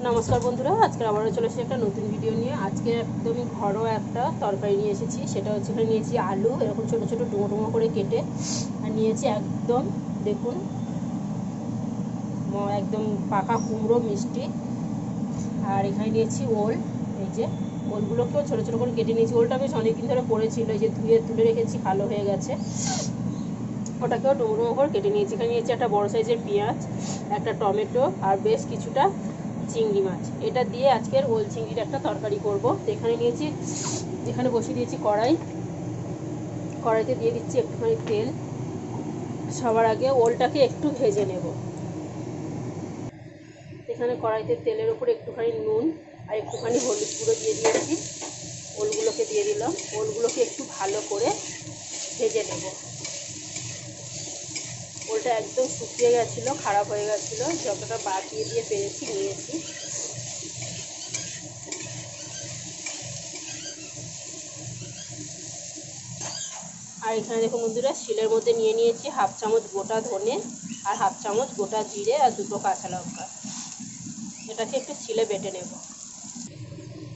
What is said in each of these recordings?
নমস্কার বন্ধুরা, আজকে আবারও চলে এসেছি একটা নতুন ভিডিও নিয়ে। আজকে একদমই ঘরোয়া একটা তরকারি নিয়ে এসেছি। সেটা হচ্ছে, এখানে নিয়েছি আলু এরকম ছোটো ছোটো ডুমো ডুমো করে কেটে, আর নিয়েছি একদম দেখুন একদম পাকা কুমড়ো মিষ্টি, আর এখানে নিয়েছি ওল। এই যে ওলগুলোকেও ছোটো ছোটো করে কেটে নিয়েছি। ওলটা বেশ অনেকদিন ধরে পড়েছিল, এই যে ধুয়ে তুলে রেখেছি, কালো হয়ে গেছে। ওটাকেও ডুমো ডুমো করে কেটে নিয়েছি। এখানে নিয়েছি একটা বড়ো সাইজের পেঁয়াজ, একটা টমেটো, আর বেশ কিছুটা চিংড়ি মাছ। এটা দিয়ে আজকের ওল চিংড়ির একটা তরকারি করব। এখানে নিয়েছি, এখানে বসিয়ে দিয়েছি কড়াইতে দিয়ে দিচ্ছি একটুখানি তেল। সবার আগে ওলটাকে একটু ভেজে নেব। এখানে কড়াইতে তেলের উপর একটুখানি নুন আর একটুখানি হলুদ গুঁড়ো দিয়ে দিয়েছি। ওলগুলোকে দিয়ে দিলাম। ওলগুলোকে একটু ভালো করে ভেজে নেব। ওলটা একদম শুকিয়ে গেছিলো, খারাপ হয়ে গেছিলো, যতটা বাটিয়ে দিয়ে পেরেছি নিয়েছি। আর এখানে দেখুন বন্ধুরা, শিলের মধ্যে নিয়ে নিয়েছি হাফ চামচ গোটা ধনে আর হাফ চামচ গোটা জিরে আর দুটো কাঁচা লঙ্কা। এটাকে একটু শিলে বেটে নেব।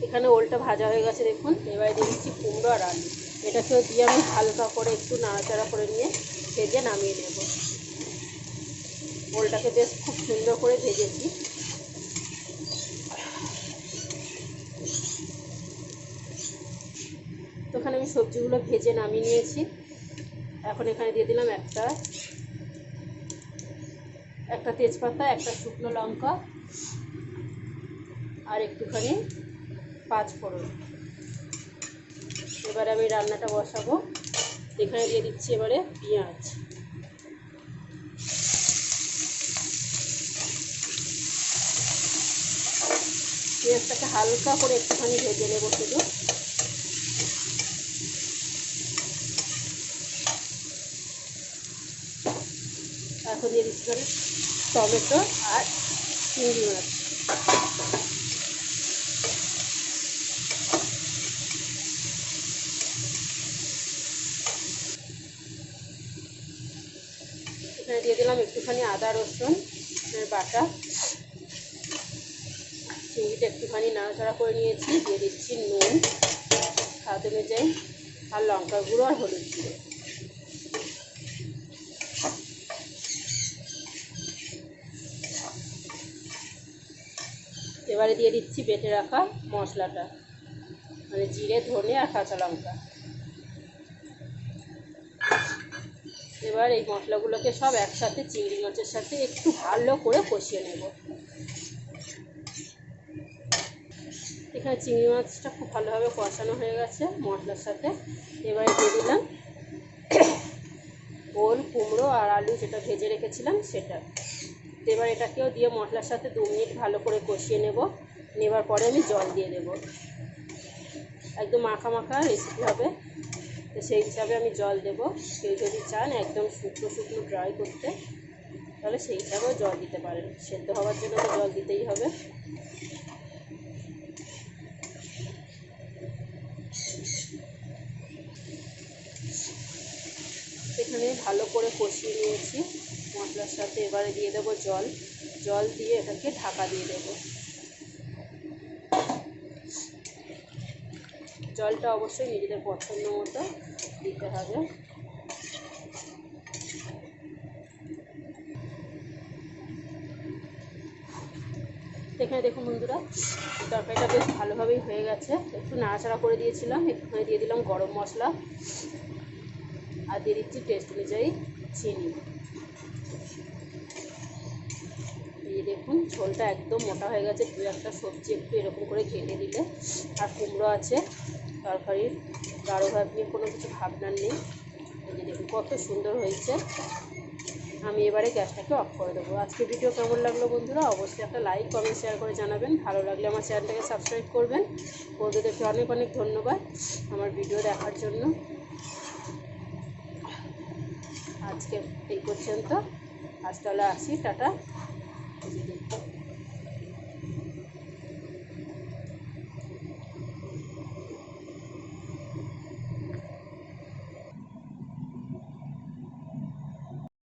এখানে ওলটা ভাজা হয়ে গেছে দেখুন। এবারে দিয়ে দিচ্ছি কুমড়ো আর আলু। এটাকেও দিয়ে আমি হালকা করে একটু নাড়াচাড়া করে নিয়ে ভেজে নামিয়ে নেব। ওলটাকে বেশ খুব সুন্দর করে ভেজেছি। তো এখানে আমি সবজিগুলো ভেজে নামিয়ে নিয়েছি। এখন এখানে দিয়ে দিলাম একটা তেজপাতা, একটা শুকনো লঙ্কা আর একটুখানি পাঁচফোড়ন। এবারে আমি রান্নাটা বসাবো। এখানে দিয়ে দিচ্ছি এবারে পেঁয়াজ। পেঁয়াজটাকে হালকা করে একটুখানি ভেজে নেবো শুধু। এখন দিয়ে দিচ্ছি টমেটো আর চিংড়ি মাছ। এখানে দিয়ে দিলাম একটুখানি আদা রসুন বাটা। চিংড়িটা একটুখানি নাড়াচাড়া করে নিয়েছি। দিয়ে দিচ্ছি নুন স্বাদ অনুযায়ী আর লঙ্কার গুঁড়ো আর হলুদ গুঁড়ো। এবারে দিয়ে দিচ্ছি বেটে রাখা মশলাটা, মানে জিরে, ধনে আর কাঁচা লঙ্কা। এবার এই মশলাগুলোকে সব একসাথে চিংড়ি মাছের সাথে একটু ভালো করে কষিয়ে নেব। এখানে চিংড়ি মাছটা খুব ভালোভাবে কষানো হয়ে গেছে মশলার সাথে। এবারে দিয়ে দিলাম ওল, কুমড়ো আর আলু যেটা ভেজে রেখেছিলাম সেটা। এবার এটাকেও দিয়ে মশলার সাথে 2 মিনিট ভালো করে কষিয়ে নেবার পরে আমি জল দিয়ে দেব। একদম মাখা মাখা রেসিপি হবে, তো সেই হিসাবে আমি জল দেব। কেউ যদি চান একদম শুকনো শুকনো ড্রাই করতে, তাহলে সেই হিসাবেও জল দিতে পারেন। সেদ্ধ হওয়ার জন্য তো জল দিতেই হবে। এখানে ভালো করে কষিয়ে নিয়েছি মশলার সাথে। এবারে দিয়ে দেবো জল দিয়ে এটাকে ঢাকা দিয়ে দেবো। জলটা অবশ্যই নিজেদের পছন্দ মতো দিতে হবে। এখানে দেখুন বন্ধুরা, তরকারিটা বেশ ভালোভাবেই হয়ে গেছে। একটু নাড়াচাড়া করে দিয়েছিলাম। একটুখানি দিয়ে দিলাম গরম মশলা আর দিয়ে দিচ্ছি টেস্ট অনুযায়ী চিনি। এই দেখুন ঝোলটা একদম মোটা হয়ে গেছে। দু একটা সবজি একটু এরকম করে ঘেটে দিলে, আর কুমড়ো আছে, তরকারির গাঢ়ভাব নিয়ে কোনো কিছু ভাবনার নেই। এই যে দেখুন কত সুন্দর হয়েছে। আমি এবারে গ্যাসটাকে অফ করে দেবো। আজকে ভিডিও কেমন লাগলো বন্ধুরা, অবশ্যই একটা লাইক, কমেন্ট, শেয়ার করে জানাবেন। ভালো লাগলে আমার চ্যানেলটাকে সাবস্ক্রাইব করবেন। বন্ধুদেরকে অনেক অনেক ধন্যবাদ আমার ভিডিও দেখার জন্য। আজকে এই পর্যন্ত। আজ তাহলে আসি, টাটা।